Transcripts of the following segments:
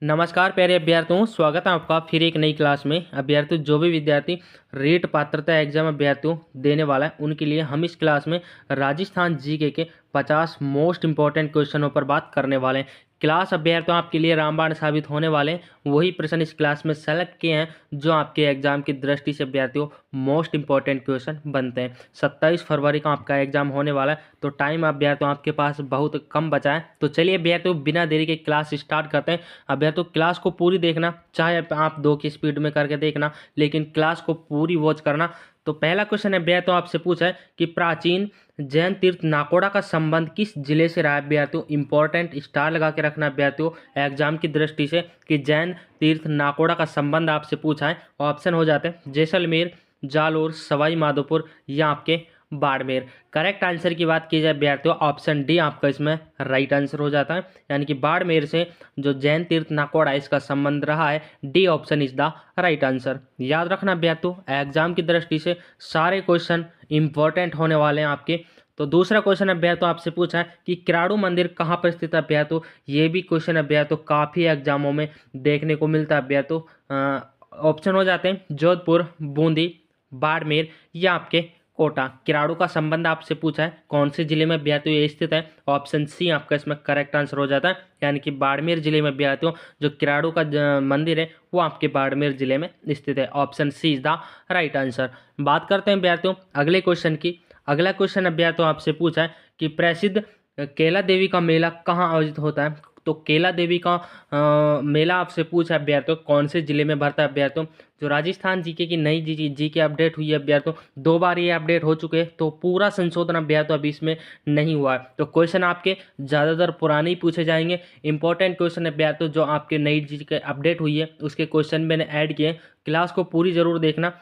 नमस्कार प्यारे अभ्यर्थियों, स्वागत है आपका फिर एक नई क्लास में। अभ्यर्थियों, जो भी विद्यार्थी रेट पात्रता एग्जाम अभ्यर्थियों देने वाला है उनके लिए हम इस क्लास में राजस्थान जीके के 50 मोस्ट इंपॉर्टेंट क्वेश्चनों पर बात करने वाले हैं। क्लास अभ्यर्थियों आपके लिए रामबाण साबित होने वाले हैं। वही प्रश्न इस क्लास में सेलेक्ट किए हैं जो आपके एग्जाम की दृष्टि से अभ्यर्थियों मोस्ट इंपॉर्टेंट क्वेश्चन बनते हैं। 27 फरवरी का आपका एग्जाम होने वाला है, तो टाइम अभ्यर्थियों आपके पास बहुत कम बचा है। तो चलिए अभ्यर्थियों, बिना देरी के क्लास स्टार्ट करते हैं। अभ्यर्थियों, क्लास को पूरी देखना, चाहे आप 2 की स्पीड में करके देखना, लेकिन क्लास को पूरी वॉच करना। तो पहला क्वेश्चन है अभ्यर्थियों, आपसे पूछा है कि प्राचीन जैन तीर्थ नाकोड़ा का संबंध किस जिले से रहा है अभ्यर्थियों। इंपॉर्टेंट स्टार लगा के रखना अभ्यर्थियों एग्जाम की दृष्टि से कि जैन तीर्थ नाकोड़ा का संबंध आपसे पूछा है। ऑप्शन हो जाते हैं जैसलमेर, जालोर, सवाई माधोपुर या आपके बाड़मेर। करेक्ट आंसर की बात की जाए अभ्यर्थियों, ऑप्शन डी आपका इसमें राइट आंसर हो जाता है, यानी कि बाड़मेर से जो जैन तीर्थ नाकोड़ा इसका संबंध रहा है। D option is the right answer. याद रखना अभ्यर्थियों, एग्जाम की दृष्टि से सारे क्वेश्चन इंपॉर्टेंट होने वाले हैं आपके। तो दूसरा क्वेश्चन अभ्यर्थियों आपसे पूछा है कि किराड़ू मंदिर कहाँ पर स्थित है अभ्यर्थियों। ये भी क्वेश्चन अभ्यर्थियों काफ़ी एग्जामों में देखने को मिलता है अभ्यर्थियों। ऑप्शन हो जाते हैं जोधपुर, बूंदी, बाड़मेर या आपके कोटा। किराड़ू का संबंध आपसे पूछा है कौन से जिले में अभ्यर्थियों ये स्थित है। ऑप्शन सी आपका इसमें करेक्ट आंसर हो जाता है, यानी कि बाड़मेर जिले में अभ्यर्थियों जो किराड़ू का मंदिर है वो आपके बाड़मेर जिले में स्थित है। Option C is the right answer. बात करते हैं अभ्यर्थियों अगले क्वेश्चन की। अगला क्वेश्चन अभ्यर्थियों आपसे पूछा है कि प्रसिद्ध केला देवी का मेला कहाँ आयोजित होता है। तो केला देवी का मेला आपसे पूछा है अभ्यर्थियों कौन से जिले में भरता है अभ्यर्थियों। जो राजस्थान जीके की नई जी के अपडेट हुई है अभ्यर्थियों, 2 बार ये अपडेट हो चुके हैं, तो पूरा संशोधन अभ्यर्थियों अभी इसमें नहीं हुआ है। तो क्वेश्चन आपके ज़्यादातर पुराने ही पूछे जाएंगे। इंपॉर्टेंट क्वेश्चन अभ्यर्थियों जो आपके नई जी के अपडेट हुई है उसके क्वेश्चन मैंने ऐड किए। क्लास को पूरी ज़रूर देखना।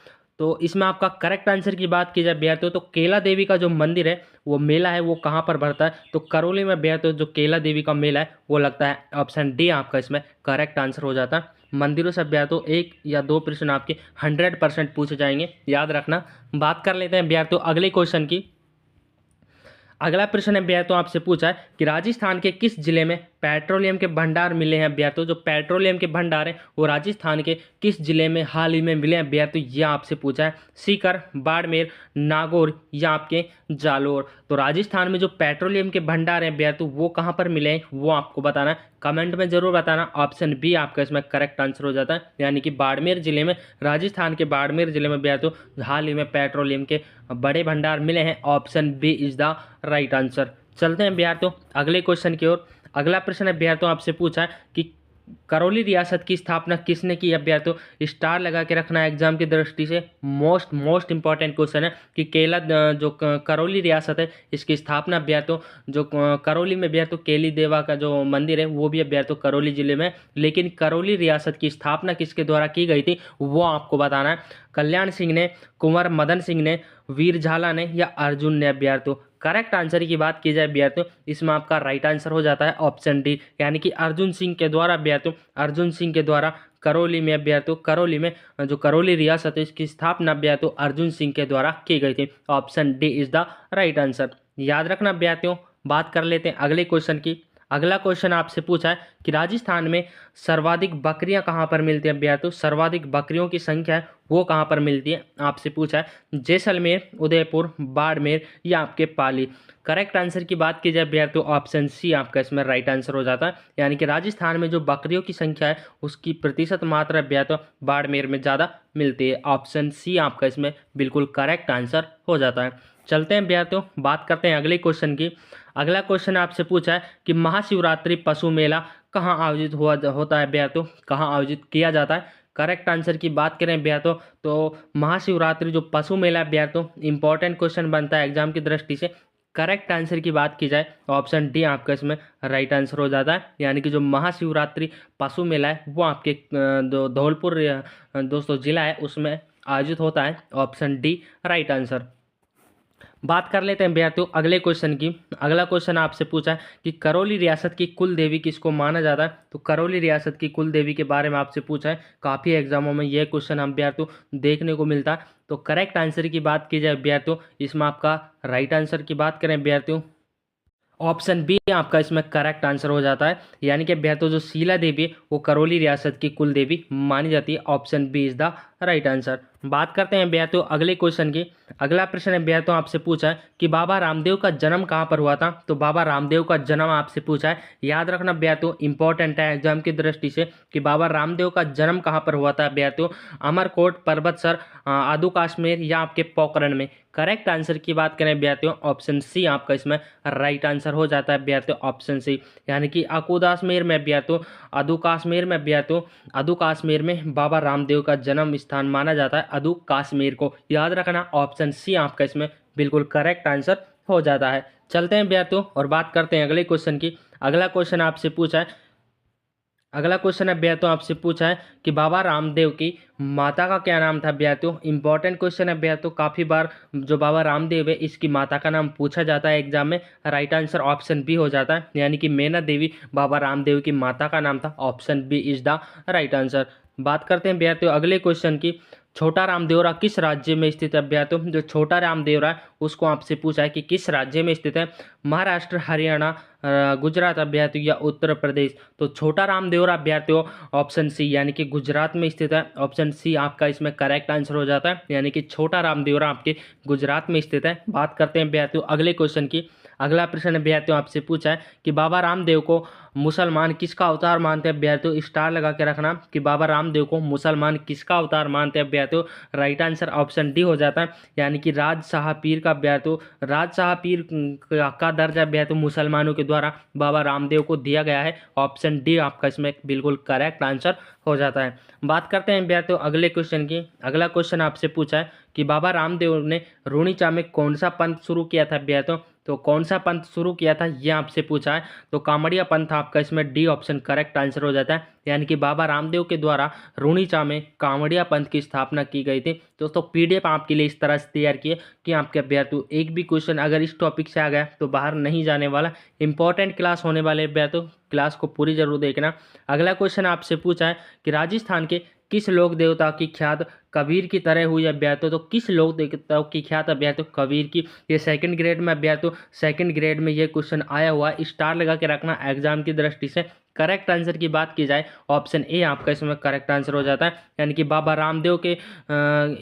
तो इसमें आपका करेक्ट आंसर की बात की जाए अभ्यर्थियों, तो केला देवी का जो मंदिर है वो मेला है वो कहाँ पर भरता है। तो करौली में अभ्यर्थियों जो केला देवी का मेला है वो लगता है। ऑप्शन डी आपका इसमें करेक्ट आंसर हो जाता है। मंदिरों से अभ्यर्थियों 1 या 2 प्रश्न आपके 100% पूछे जाएंगे, याद रखना। बात कर लेते हैं अभ्यर्थियों अगले क्वेश्चन की। अगला प्रश्न अभ्यर्थियों आपसे पूछा है कि राजस्थान के किस जिले में पेट्रोलियम के भंडार मिले हैं अभ्यर्थियों। जो पेट्रोलियम के भंडार हैं वो राजस्थान के किस जिले में हाल ही में मिले हैं अभ्यर्थियों, ये आपसे पूछा है। सीकर, बाड़मेर, नागौर या आपके जालोर। तो राजस्थान में जो पेट्रोलियम के भंडार हैं अभ्यर्थियों वो कहाँ पर मिले हैं वो आपको बताना है, कमेंट में जरूर बताना। ऑप्शन बी आपका इसमें करेक्ट आंसर हो जाता है, यानी कि बाड़मेर जिले में, राजस्थान के बाड़मेर जिले में अभ्यर्थियों हाल ही में पेट्रोलियम के बड़े भंडार मिले हैं। Option B is the right answer. चलते हैं अभ्यर्थियों अगले क्वेश्चन की ओर। अगला प्रश्न अभ्यर्थियों आपसे पूछा है कि करौली रियासत की स्थापना किसने की अभ्यर्थियों। स्टार लगा के रखना एग्जाम की दृष्टि से। मोस्ट इंपॉर्टेंट क्वेश्चन है कि जो करौली रियासत है इसकी स्थापना अभ्यर्थियों जो करौली में अभ्यर्थियों केली देवा का जो मंदिर है वो भी अभ्यर्थियों करौली जिले में, लेकिन करौली रियासत की स्थापना किसके द्वारा की गई थी वो आपको बताना है। कल्याण सिंह ने, कुंवर मदन सिंह ने, वीर झाला ने या अर्जुन ने अभ्यर्थियों। करेक्ट आंसर की बात की जाए अभ्यर्थियों, इसमें आपका राइट आंसर हो जाता है ऑप्शन डी, यानी कि अर्जुन सिंह के द्वारा अभ्यर्थियों, अर्जुन सिंह के द्वारा करौली में अभ्यर्थियों, करौली में जो करौली रियासत है इसकी स्थापना अभ्यर्थियों अर्जुन सिंह के द्वारा की गई थी। Option D is the right answer. याद रखना अभ्यर्थियों। बात कर लेते हैं अगले क्वेश्चन की। अगला क्वेश्चन आपसे पूछा है कि राजस्थान में सर्वाधिक बकरियां कहाँ पर मिलती हैं अभ्यर्थियों। सर्वाधिक बकरियों की संख्या है वो कहाँ पर मिलती है आपसे पूछा है। जैसलमेर, उदयपुर, बाड़मेर या आपके पाली। करेक्ट आंसर की बात की जाए अभ्यर्थियों, ऑप्शन सी आपका इसमें राइट आंसर हो जाता है, यानी कि राजस्थान में जो बकरियों की संख्या है उसकी प्रतिशत मात्रा अभ्यर्थियों बाड़मेर में ज़्यादा मिलती है। ऑप्शन सी आपका इसमें बिल्कुल करेक्ट आंसर हो जाता है। चलते हैं अभ्यर्थियों, बात करते हैं अगले क्वेश्चन की। अगला क्वेश्चन आपसे पूछा है कि महाशिवरात्रि पशु मेला कहाँ आयोजित होता है अभ्यर्थियों, कहाँ आयोजित किया जाता है। करेक्ट आंसर की बात करें अभ्यर्थियों तो महाशिवरात्रि जो पशु मेला अभ्यर्थियों इंपॉर्टेंट क्वेश्चन बनता है एग्जाम की दृष्टि से। करेक्ट आंसर की बात की जाए ऑप्शन डी आपका इसमें राइट आंसर हो जाता है, यानी कि जो महाशिवरात्रि पशु मेला है वो आपके धौलपुर दोस्तों जिला है उसमें आयोजित होता है। Option D right answer. बात कर लेते हैं अभ्यर्थियों अगले क्वेश्चन की। अगला क्वेश्चन आपसे पूछा है कि करौली रियासत की कुल देवी किसको माना जाता है। तो करौली रियासत की कुल देवी के बारे में आपसे पूछा है, काफ़ी एग्जामों में यह क्वेश्चन हम अभ्यर्थियों देखने को मिलता है। तो करेक्ट आंसर की बात की जाए अभ्यर्थियों, इसमें आपका राइट आंसर की बात करें अभ्यर्थियों, ऑप्शन बी आपका इसमें करेक्ट आंसर हो जाता है, यानी कि अभ्यर्थियों जो शीला देवी है वो करौली रियासत की कुल देवी मानी जाती है। Option B is the right answer. बात करते हैं अभ्यर्थियों अगले क्वेश्चन की। अगला प्रश्न अभ्यर्थियों आपसे पूछा है कि बाबा रामदेव का जन्म कहाँ पर हुआ था। तो बाबा रामदेव का जन्म आपसे पूछा है, याद रखना अभ्यर्थियों, इंपॉर्टेंट है एग्जाम की दृष्टि से कि बाबा रामदेव का जन्म कहाँ पर हुआ था अभ्यर्थियों। अमरकोट, पर्वतसर, आदू कश्मीर या आपके पोखरण में। करेक्ट आंसर की बात करें अभ्यर्थियों, ऑप्शन सी आपका इसमें राइट आंसर हो जाता है अभ्यर्थियों, ऑप्शन सी, यानी कि अकू कश्मीर में अभ्यर्थियों, अदू कश्मीर में अभ्यर्थियों, अदू कश्मीर में बाबा रामदेव का जन्म स्थान माना जाता है, अदू कश्मीर को। याद रखना ऑप्शन सी आपका इसमें बिल्कुल करेक्ट आंसर हो जाता है। चलते हैं अभ्यर्थियों और बात करते हैं अगले क्वेश्चन की। अगला क्वेश्चन आपसे पूछा है, अगला क्वेश्चन अभ्यर्थियों आपसे पूछा है कि बाबा रामदेव की माता का क्या नाम था अभ्यर्थियों। इंपॉर्टेंट क्वेश्चन है अभ्यर्थियों, काफ़ी बार जो बाबा रामदेव है इसकी माता का नाम पूछा जाता है एग्जाम में। राइट आंसर ऑप्शन बी हो जाता है, यानी कि मेना देवी बाबा रामदेव की माता का नाम था। Option B is the right answer. बात करते हैं अभ्यर्थियों अगले क्वेश्चन की। छोटा रामदेवरा किस राज्य में स्थित है अभ्यर्थियों। जो छोटा रामदेवरा है उसको आपसे पूछा है कि किस राज्य में स्थित है, महाराष्ट्र, हरियाणा, गुजरात अभ्यर्थियों या उत्तर प्रदेश। तो छोटा रामदेवरा अभ्यर्थियों ऑप्शन सी, यानी कि गुजरात में स्थित है। ऑप्शन सी आपका इसमें करेक्ट आंसर हो जाता है, यानी कि छोटा रामदेवरा आपके गुजरात में स्थित है। बात करते हैं अभ्यर्थियों अगले क्वेश्चन की। अगला प्रश्न अभ्यर्थियों आपसे पूछा है कि बाबा रामदेव को मुसलमान किसका अवतार मानते हैं अभ्यर्थियों। स्टार लगा के रखना कि बाबा रामदेव को मुसलमान किसका अवतार मानते हैं अभ्यर्थियों। राइट आंसर ऑप्शन डी हो जाता है, यानी कि राजशाह पीर का अभ्यर्थियों, राजशाह पीर का दर्जा अभ्यर्थियों मुसलमानों के द्वारा बाबा रामदेव को दिया गया है। ऑप्शन डी आपका इसमें बिल्कुल करेक्ट आंसर हो जाता है। बात करते हैं अभ्यर्थियों अगले क्वेश्चन की। अगला क्वेश्चन आपसे पूछा है कि बाबा रामदेव ने रूणीचा में कौन सा पंथ शुरू किया था अभ्यर्थियों। तो कौन सा पंथ शुरू किया था ये आपसे पूछा है। तो कामड़िया पंथ आपका इसमें डी ऑप्शन करेक्ट आंसर हो जाता है, यानी कि बाबा रामदेव के द्वारा रूणीचा में कांवड़िया पंथ की स्थापना की गई थी। दोस्तों पीडीएफ आपके लिए इस तरह से तैयार किए कि आपके अभ्यर्थियों एक भी क्वेश्चन अगर इस टॉपिक से आ गया तो बाहर नहीं जाने वाला। इंपॉर्टेंट क्लास होने वाले अभ्यर्थियों, क्लास को पूरी जरूर देखना। अगला क्वेश्चन आपसे पूछा है कि राजस्थान के किस लोक देवता की ख्यात कबीर की तरह हुई अभ्यर्थियों। तो किस लोक देवता की ख्यात अभ्यर्थियों कबीर की। ये सेकंड ग्रेड में अभ्यर्थियों, सेकंड ग्रेड में ये क्वेश्चन आया हुआ है, स्टार लगा के रखना एग्जाम की दृष्टि से। करेक्ट आंसर की बात की जाए ऑप्शन ए आपका इसमें करेक्ट आंसर हो जाता है, यानी कि बाबा रामदेव के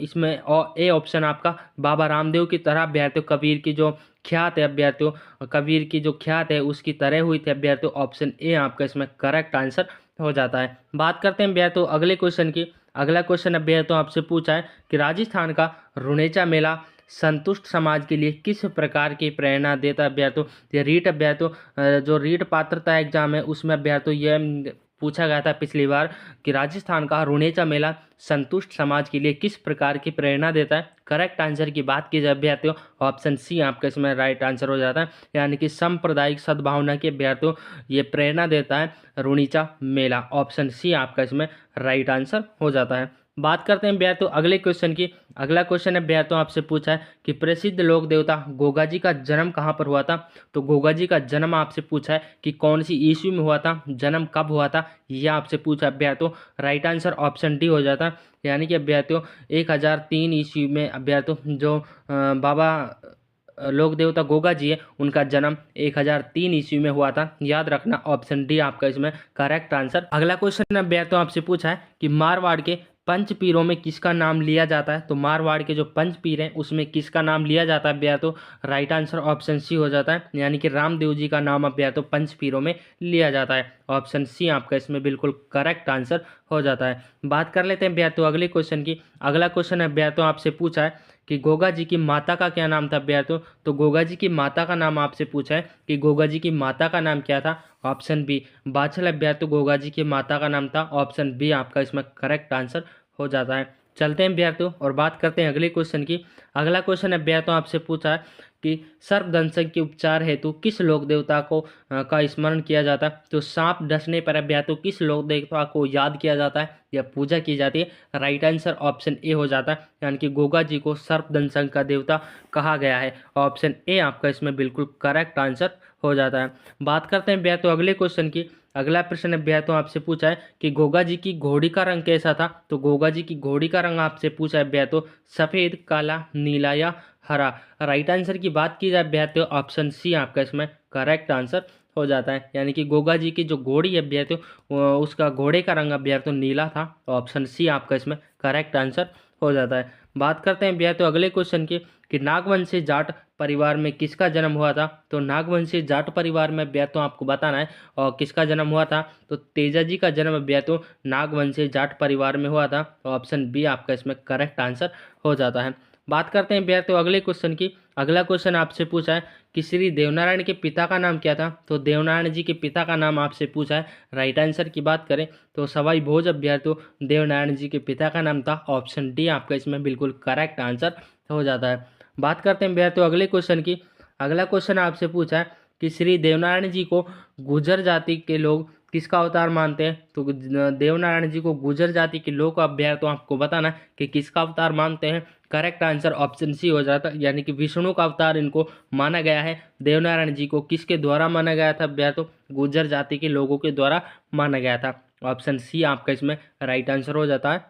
इसमें ए ऑप्शन आपका बाबा रामदेव की तरह अभ्यर्थियों कबीर की जो ख्यात है अभ्यर्थियों, कबीर की जो ख्यात है उसकी तरह हुई थी अभ्यर्थियों। ऑप्शन ए आपका इसमें करेक्ट आंसर हो जाता है। बात करते हैं अभ्यर्थियों अगले क्वेश्चन की। अगला क्वेश्चन अभ्यर्थियों आपसे पूछा है कि राजस्थान का रुणेचा मेला संतुष्ट समाज के लिए किस प्रकार की प्रेरणा देता है अभ्यर्थियों। ये रीट अभ्यर्थियों जो रीट पात्रता एग्जाम है उसमें अभ्यर्थियों ये पूछा गया था पिछली बार कि राजस्थान का रुणेचा मेला संतुष्ट समाज के लिए किस प्रकार की प्रेरणा देता है। करेक्ट आंसर की बात की जाए अभ्यर्थियों ऑप्शन सी आपका इसमें राइट आंसर हो जाता है, यानी कि सांप्रदायिक सद्भावना के अभ्यर्थियों ये प्रेरणा देता है रुणीचा मेला। ऑप्शन सी आपका इसमें राइट आंसर हो जाता है। बात करते हैं अभ्यर्थियों अगले क्वेश्चन की। अगला क्वेश्चन अभ्यर्थियों आपसे पूछा है कि प्रसिद्ध लोक देवता गोगा जी का जन्म कहाँ पर हुआ था। तो गोगा जी का जन्म आपसे पूछा है कि कौन सी ईस्वी में हुआ था, जन्म कब हुआ था, यह आपसे पूछा अभ्यर्थियों। राइट आंसर ऑप्शन डी हो जाता, यानी कि अभ्यर्थियों 1003 ईस्वी में अभ्यर्थियों जो बाबा लोक देवता गोगा जी है उनका जन्म 1003 ईस्वी में हुआ था। याद रखना ऑप्शन डी आपका इसमें करेक्ट आंसर। अगला क्वेश्चन अभ्यर्थियों आपसे पूछा है कि मारवाड़ के पंच पीरों में किसका नाम लिया जाता है। तो मारवाड़ के जो पंच पीर हैं उसमें किसका नाम लिया जाता है अभ्यर्थियों। राइट आंसर ऑप्शन सी हो जाता है, यानी कि रामदेव जी का नाम अभ्यर्थियों पंच पीरों में लिया जाता है। ऑप्शन सी आपका इसमें बिल्कुल करेक्ट आंसर हो जाता है। बात कर लेते हैं अभ्यर्थियों अगले क्वेश्चन की। अगला क्वेश्चन अभ्यर्थियों आपसे पूछा है कि गोगा जी की माता का क्या नाम था अभ्यर्थियों। तो गोगा जी की माता का नाम आपसे पूछा है कि गोगा जी की माता का नाम क्या था। ऑप्शन बी बाछल अभ्यर्थियों गोगा जी की माता का नाम था। ऑप्शन बी आपका इसमें करेक्ट आंसर हो जाता है। चलते हैं अभ्यर्थियों और बात करते हैं अगले क्वेश्चन की। अगला क्वेश्चन अभ्यर्थियों आपसे पूछा है कि सर्पदंशक के उपचार हेतु किस लोक देवता को का स्मरण किया जाता है। तो सांप डसने पर अभ्यर्थियों किस लोक देवता को याद किया जाता है या पूजा की जाती है। राइट आंसर ऑप्शन ए हो जाता है, यानी कि गोगा जी को सर्पदंशक का देवता कहा गया है। ऑप्शन ए आपका इसमें बिल्कुल करेक्ट आंसर हो जाता है। बात करते हैं अभ्यर्थियों अगले क्वेश्चन की। अगला प्रश्न अभ्यर्थियों आपसे पूछा है कि गोगा जी की घोड़ी का रंग कैसा था। तो गोगा जी की घोड़ी का रंग आपसे पूछा है अभ्यर्थियों सफ़ेद, काला, नीला या हरा। राइट आंसर की बात की जाए अभ्यर्थियों, ऑप्शन सी आपका इसमें करेक्ट आंसर हो जाता है। यानी कि गोगा जी की जो घोड़ी है अभ्यर्थियों, उसका घोड़े का रंग अभ्यर्थियों नीला था। ऑप्शन सी आपका इसमें करेक्ट आंसर हो जाता है। बात करते हैं अभ्यर्थियों अगले क्वेश्चन की कि नागवंशी जाट परिवार में किसका जन्म हुआ था। तो नागवंशी जाट परिवार में अभ्यर्थियों आपको बताना है और किसका जन्म हुआ था। तो तेजा जी का जन्म अभ्यर्थियों नागवंशी जाट परिवार में हुआ था। ऑप्शन बी आपका इसमें करेक्ट आंसर हो जाता है। बात करते हैं अभ्यर्थियों अगले क्वेश्चन की। अगला क्वेश्चन आपसे पूछा है कि श्री देवनारायण के पिता का नाम क्या था। तो देवनारायण जी के पिता का नाम आपसे पूछा है। राइट आंसर की बात करें तो सवाई भोज अभ्यर्थियों देवनारायण जी के पिता का नाम था। ऑप्शन डी आपका इसमें बिल्कुल करेक्ट आंसर हो जाता है। बात करते हैं अभ्यर्थियों अगले क्वेश्चन की। अगला क्वेश्चन आपसे पूछा है कि श्री देवनारायण जी को गुर्जर जाति के लोग किसका अवतार मानते हैं। तो देवनारायण जी को गुर्जर जाति के लोग अभ्यर्थियों आपको बताना है कि किसका अवतार मानते हैं। करेक्ट आंसर ऑप्शन सी हो जाता है, यानी कि विष्णु का अवतार इनको माना गया है। देवनारायण जी को किसके द्वारा माना गया था अभ्यर्थियों, गुर्जर जाति के लोगों के द्वारा माना गया था। ऑप्शन सी आपका इसमें राइट आंसर हो जाता है।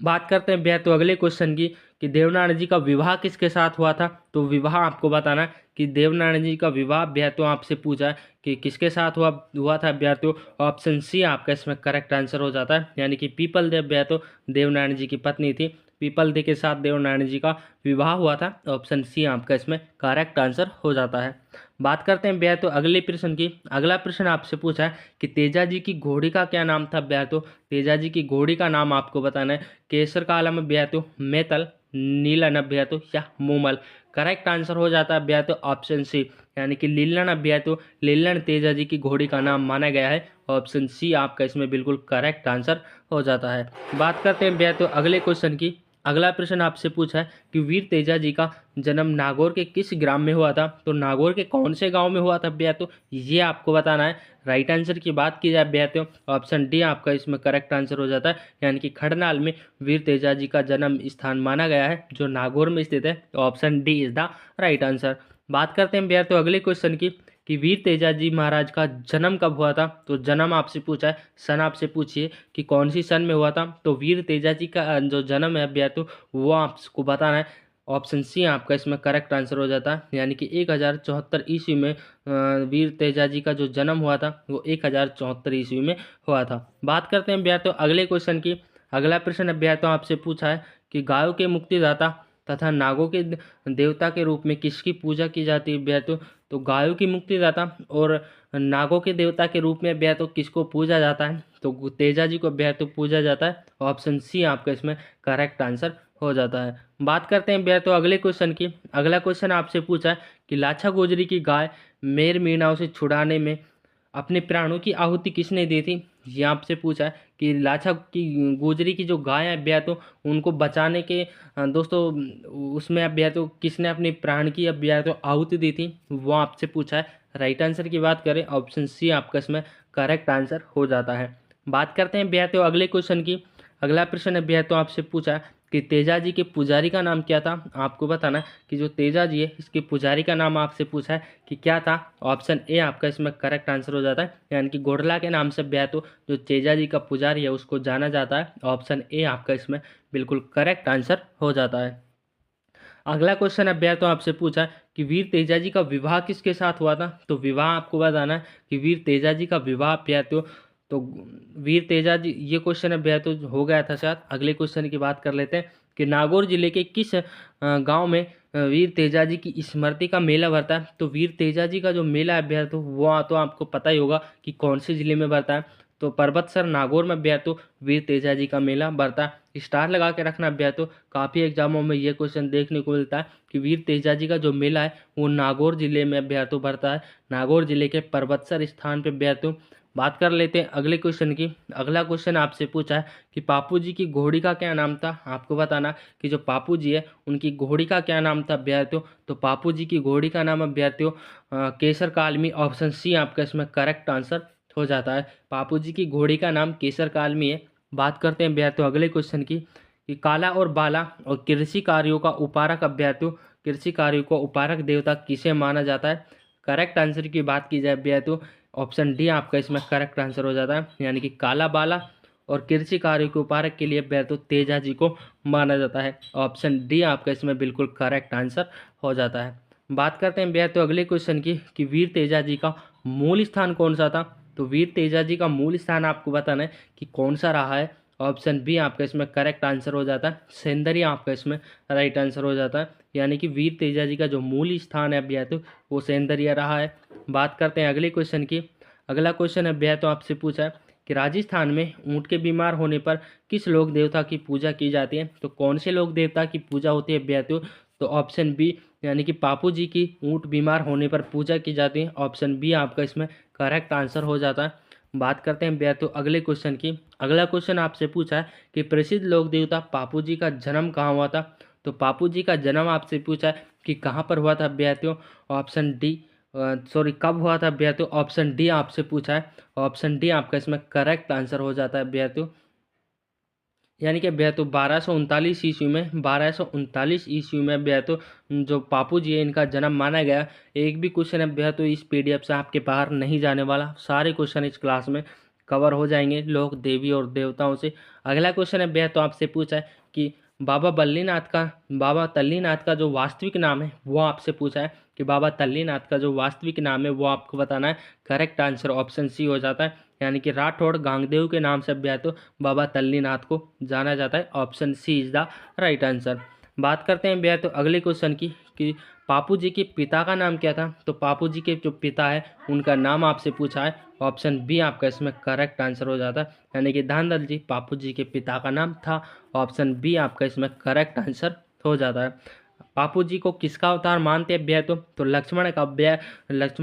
बात करते हैं अभ्यर्थियों अगले क्वेश्चन की कि देवनारायण जी का विवाह किसके साथ हुआ था। तो विवाह आपको बताना है कि देवनारायण जी का विवाह अभ्यर्थियों आपसे पूछा है कि किसके साथ हुआ था अभ्यर्थियों। ऑप्शन सी आपका इसमें करेक्ट आंसर हो जाता है, यानी कि पीपल देव अभ्यर्थियों देवनारायण जी की पत्नी थी। पीपल देव के साथ देवनारायण जी का विवाह हुआ था। ऑप्शन सी आपका इसमें करेक्ट आंसर हो जाता है। बात करते हैं अभ्यर्थियों अगले प्रश्न की। अगला प्रश्न आपसे पूछा है कि तेजा जी की घोड़ी का क्या नाम था अभ्यर्थियों। तेजा जी की घोड़ी का नाम आपको बताना है। केसर कालम अभ्यर्थियों, मेतल, नीलन अभ्यर्थियों या मूमल। करेक्ट आंसर हो जाता है अभ्यर्थियों ऑप्शन सी, यानी कि लीलन अभ्यर्थियों लीलन तेजा जी की घोड़ी का नाम माना गया है। ऑप्शन सी आपका इसमें बिल्कुल करेक्ट आंसर हो जाता है। बात करते हैं अभ्यर्थियों अगले क्वेश्चन की। अगला प्रश्न आपसे पूछा है कि वीर तेजा जी का जन्म नागौर के किस ग्राम में हुआ था। तो नागौर के कौन से गांव में हुआ था अभ्यर्थियों, ये आपको बताना है। राइट आंसर की बात की जाए अभ्यर्थियों, ऑप्शन डी आपका इसमें करेक्ट आंसर हो जाता है, यानी कि खड़नाल में वीर तेजा जी का जन्म स्थान माना गया है, जो नागौर में स्थित है। Option D is the right answer. बात करते हैं अभ्यर्थियों अगले क्वेश्चन की कि वीर तेजा जी महाराज का जन्म कब हुआ था। तो जन्म आपसे पूछा है, सन आपसे पूछिए कि कौन सी सन में हुआ था। तो वीर तेजा जी का जो जन्म है अभ्यर्थियों वो आपको बताना है। ऑप्शन सी आपका इसमें करेक्ट आंसर हो जाता है, यानी कि 1074 ईस्वी में वीर तेजा जी का जो जन्म हुआ था वो 1074 ईस्वी में हुआ था। बात करते हैं अभ्यर्थियों अगले क्वेश्चन की। अगला प्रश्न अभ्यर्थियों आपसे पूछा है कि गायों के मुक्तिदाता तथा नागों के देवता के रूप में किसकी पूजा की जाती है अभ्यर्थियों। तो गायों की मुक्तिदाता और नागों के देवता के रूप में अभ्यर्थियों किसको पूजा जाता है। तो तेजा जी को अभ्यर्थियों पूजा जाता है। ऑप्शन सी आपका इसमें करेक्ट आंसर हो जाता है। बात करते हैं अभ्यर्थियों अगले क्वेश्चन की। अगला क्वेश्चन आपसे पूछा है कि लाछा गोजरी की गाय मेर मीणाओं से छुड़ाने में अपने प्राणों की आहुति किसने दी थी। ये आपसे पूछा है कि लाछा की गोजरी की जो गाय है अभ्यर्थियों उनको बचाने के दोस्तों उसमें अभ्यर्थियों किसने अपने प्राण की अभ्यर्थियों आहुति दी थी, वो आपसे पूछा है। राइट आंसर की बात करें ऑप्शन सी आपका इसमें करेक्ट आंसर हो जाता है। बात करते हैं अभ्यर्थियों अगले क्वेश्चन की। अगला प्रश्न अभ्यर्थियों आपसे पूछा है कि तेजा जी के पुजारी का नाम क्या था। आपको बताना है कि जो तेजा जी है इसके पुजारी का नाम आपसे पूछा है कि क्या था। ऑप्शन ए आपका इसमें करेक्ट आंसर हो जाता है, यानी कि गोडला के नाम से अभ्यर्थियों जो तेजा जी का पुजारी है उसको जाना जाता है। ऑप्शन ए आपका इसमें बिल्कुल करेक्ट आंसर हो जाता है। अगला क्वेश्चन अभ्यर्थियों आपसे पूछा है कि वीर तेजा जी का विवाह किसके साथ हुआ था। तो विवाह आपको बताना है कि वीर तेजा जी का विवाह अभ्यर्थियों तो वीर तेजा जी, ये क्वेश्चन अभ्यर्थियों हो गया था शायद। अगले क्वेश्चन की बात कर लेते हैं कि नागौर जिले के किस गांव में वीर तेजा जी की स्मृति का मेला भरता है। तो वीर तेजा जी का जो मेला है अभ्यर्थियों वो तो आपको पता ही होगा कि कौन से जिले में भरता है। तो पर्वतसर नागौर में अभ्यर्थियों वीर तेजा जी का मेला भरता है। स्टार लगा के रखना अभ्यर्थियों, काफ़ी एग्जामों में ये क्वेश्चन देखने को मिलता है कि वीर तेजा जी का जो मेला है वो नागौर जिले में अभ्यर्थियों भरता है, नागौर जिले के पर्वतसर स्थान पर अभ्यर्थियों। बात कर लेते हैं अगले क्वेश्चन की। अगला क्वेश्चन आपसे पूछा है कि पापू जी की घोड़ी का क्या नाम था। आपको बताना कि जो पापू जी है उनकी घोड़ी का क्या नाम था अभ्यर्थियों। तो पापू जी की घोड़ी का नाम अभ्यर्थियों केसर कालमी। ऑप्शन सी आपका इसमें करेक्ट आंसर हो जाता है। पापू जी की घोड़ी का नाम केसर कालमी है। बात करते हैं अभ्यर्थियों अगले क्वेश्चन की कि काला और बाला और कृषि कार्यों का उपारक अभ्यर्थियों कृषि कार्यों को उपारक देवता किसे माना जाता है। करेक्ट आंसर की बात की जाए अभ्यर्थियों ऑप्शन डी आपका इसमें करेक्ट आंसर हो जाता है, यानी कि काला बाला और कृषि कार्यों के उपहारक के लिए अभ्यर्थियों तेजा जी को माना जाता है। ऑप्शन डी आपका इसमें बिल्कुल करेक्ट आंसर हो जाता है। बात करते हैं अभ्यर्थियों अगले क्वेश्चन की कि वीर तेजा जी का मूल स्थान कौन सा था। तो वीर तेजा जी का मूल स्थान आपको बताना है कि कौन सा रहा है। ऑप्शन बी आपका इसमें करेक्ट आंसर हो जाता है, सेंदरिया आपका इसमें राइट आंसर हो जाता है। यानी कि वीर तेजा जी का जो मूल स्थान है अभ्यर्थियों वो सेंदरिया रहा है। बात करते हैं अगले क्वेश्चन की। अगला क्वेश्चन अभ्यर्थियों आपसे पूछा है कि राजस्थान में ऊँट के बीमार होने पर किस लोक देवता की पूजा की जाती है। तो कौन से लोक देवता की पूजा होती है अभ्यर्थियों। तो ऑप्शन बी यानी कि पापू जी की ऊँट बीमार होने पर पूजा की जाती है। ऑप्शन बी आपका इसमें करेक्ट आंसर हो जाता है। बात करते हैं अभ्यर्थियों अगले क्वेश्चन की। अगला क्वेश्चन आपसे पूछा है कि प्रसिद्ध लोक देवता पापू जी का जन्म कहाँ हुआ था। तो पापू जी का जन्म आपसे पूछा है कि कहाँ पर हुआ था अभ्यर्थियों। ऑप्शन डी कब हुआ था अभ्यर्थियों। ऑप्शन डी आपसे पूछा है। ऑप्शन डी आपका इसमें करेक्ट आंसर हो जाता है अभ्यर्थियों। यानी कि अभ्यर्थियों 1239 ईस्वी में 1239 ईस्वी में अभ्यर्थियों जो पापू जी है इनका जन्म माना गया। एक भी क्वेश्चन अभ्यर्थियों इस पीडीएफ से आपके बाहर नहीं जाने वाला, सारे क्वेश्चन इस क्लास में कवर हो जाएंगे लोक देवी और देवताओं से। अगला क्वेश्चन अभ्यर्थियों आपसे पूछा है कि बाबा तल्लीनाथ का जो वास्तविक नाम है वो आपसे पूछा है कि बाबा तल्लीनाथ का जो वास्तविक नाम है वो आपको बताना है। करेक्ट आंसर ऑप्शन सी हो जाता है। यानी कि राठौड़ गांगदेव के नाम से अभ्यर्थियों बाबा तल्लीनाथ को जाना जाता है। Option C is the right answer. बात करते हैं अभ्यर्थियों अगले क्वेश्चन की कि पापू जी के पिता का नाम क्या था। तो पापू जी के जो पिता है उनका नाम आपसे पूछा है। ऑप्शन बी आपका इसमें करेक्ट आंसर हो जाता है। यानी कि धानदल जी पापू जी के पिता का नाम था। ऑप्शन बी आपका इसमें करेक्ट आंसर हो जाता है। पापू जी को किसका अवतार मानते हैं अभ्यर्थियों। तो लक्ष्मण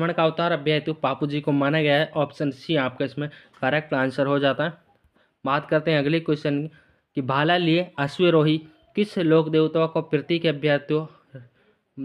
का अवतार अभ्यर्थियों पापू जी को माना गया है। ऑप्शन सी आपका इसमें करेक्ट आंसर हो जाता है। बात करते हैं अगले क्वेश्चन की कि भाला लिए अश्वरोही किस लोक देवता को प्रतीक है अभ्यर्थियों।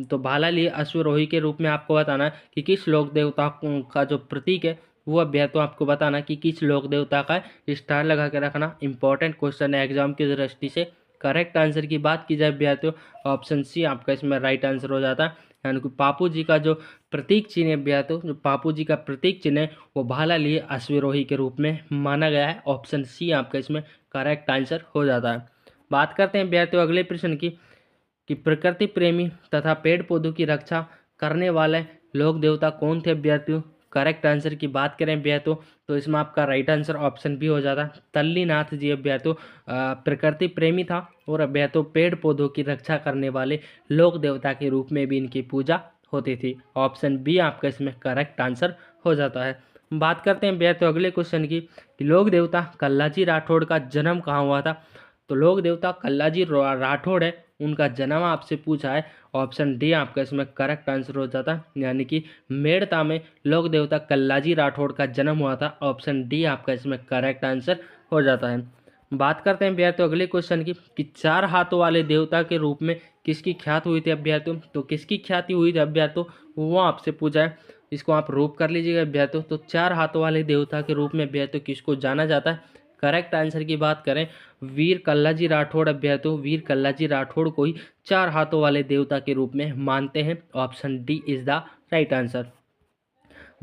तो भाला लिए अश्वरोही के रूप में आपको बताना है कि किस लोक देवता का जो प्रतीक है वो अभ्यर्थियों आपको बताना कि किस लोक देवता का है। स्टार लगा के रखना, इंपॉर्टेंट क्वेश्चन है एग्जाम की दृष्टि से। करेक्ट आंसर की बात की जाए अभ्यर्थियों ऑप्शन सी आपका इसमें राइट आंसर हो जाता है। यानी कि पापू जी का जो प्रतीक चिन्ह है अभ्यर्थियों, जो पापू जी का प्रतीक चिन्ह है वो भाला लिए अश्वरोही के रूप में माना गया है। ऑप्शन सी आपका इसमें करेक्ट आंसर हो जाता है। बात करते हैं अभ्यर्थियों अगले प्रश्न की कि प्रकृति प्रेमी तथा पेड़ पौधों की रक्षा करने वाले लोक देवता कौन थे अभ्यर्थियों। करेक्ट आंसर की बात करें अभ्यर्थियों तो इसमें आपका राइट आंसर ऑप्शन बी हो जाता है। तल्लीनाथ जी अभ्यर्थियों प्रकृति प्रेमी था और अभ्यर्थियों पेड़ पौधों की रक्षा करने वाले लोक देवता के रूप में भी इनकी पूजा होती थी। ऑप्शन बी आपका इसमें करेक्ट आंसर हो जाता है। बात करते हैं अभ्यर्थियों अगले क्वेश्चन की कि लोक देवता कल्लाजी राठौड़ का जन्म कहाँ हुआ था। तो लोक देवता कल्लाजी राठौड़ है उनका जन्म आपसे पूछा है। ऑप्शन डी आपका इसमें करेक्ट आंसर हो जाता है। यानी कि मेड़ता में लोक देवता कल्लाजी राठौड़ का जन्म हुआ था। ऑप्शन डी आपका इसमें करेक्ट आंसर हो जाता है। बात करते हैं अभ्यर्थियों अगले क्वेश्चन की कि चार हाथों वाले देवता के रूप में किसकी ख्याति हुई थी अभ्यर्थियों। तो किसकी ख्याति हुई थी अभ्यर्थियों वो आपसे पूछा है। इसको आप रूप कर लीजिएगा अभ्यर्थियों। तो चार हाथों वाले देवता के रूप में अभ्यर्थियों किसको जाना जाता है। करेक्ट आंसर की बात करें वीर कल्लाजी राठौड़ अभ्यर्थियों वीर कल्लाजी राठौड़ को ही चार हाथों वाले देवता के रूप में मानते हैं। Option D is the right answer.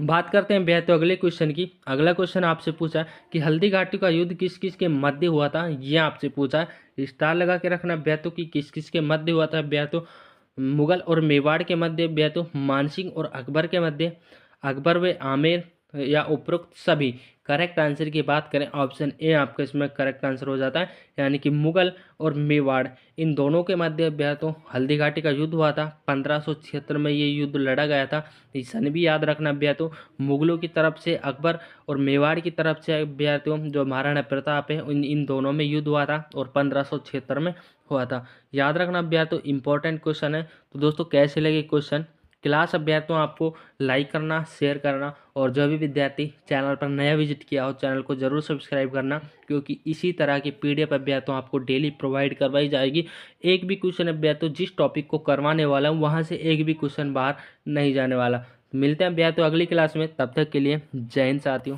बात करते हैं अभ्यर्थियों अगले क्वेश्चन की। अगला क्वेश्चन आपसे पूछा है कि हल्दी घाटी का युद्ध किस किस के मध्य हुआ था। ये आपसे पूछा है। स्टार लगा के रखना अभ्यर्थियों की किस किस के मध्य हुआ था अभ्यर्थियों। मुगल और मेवाड़ के मध्य अभ्यर्थियों, मानसिंह और अकबर के मध्य, अकबर व आमेर या उपरोक्त सभी। करेक्ट आंसर की बात करें ऑप्शन ए आपका इसमें करेक्ट आंसर हो जाता है। यानी कि मुगल और मेवाड़ इन दोनों के मध्य अभ्यर्थियों हल्दी घाटी का युद्ध हुआ था। 1576 में ये युद्ध लड़ा गया था। इस सन भी याद रखना अभ्यर्थियों। मुगलों की तरफ से अकबर और मेवाड़ की तरफ से अभ्यर्थियों जो महाराणा प्रताप है इन दोनों में युद्ध हुआ था और 1576 में हुआ था। याद रखना अभ्यर्थियों इंपॉर्टेंट क्वेश्चन है। तो दोस्तों कैसे लगे क्वेश्चन। क्लास अभ्यर्थियों आपको लाइक करना, शेयर करना और जो भी विद्यार्थी चैनल पर नया विजिट किया हो चैनल को जरूर सब्सक्राइब करना, क्योंकि इसी तरह की पीडीएफ अभ्यर्थियों आपको डेली प्रोवाइड करवाई जाएगी। एक भी क्वेश्चन अभ्यर्थियों जिस टॉपिक को करवाने वाला हूँ वहाँ से एक भी क्वेश्चन बाहर नहीं जाने वाला। मिलते हैं अभ्यर्थियों अगली क्लास में, तब तक के लिए जय हिंद साथियों।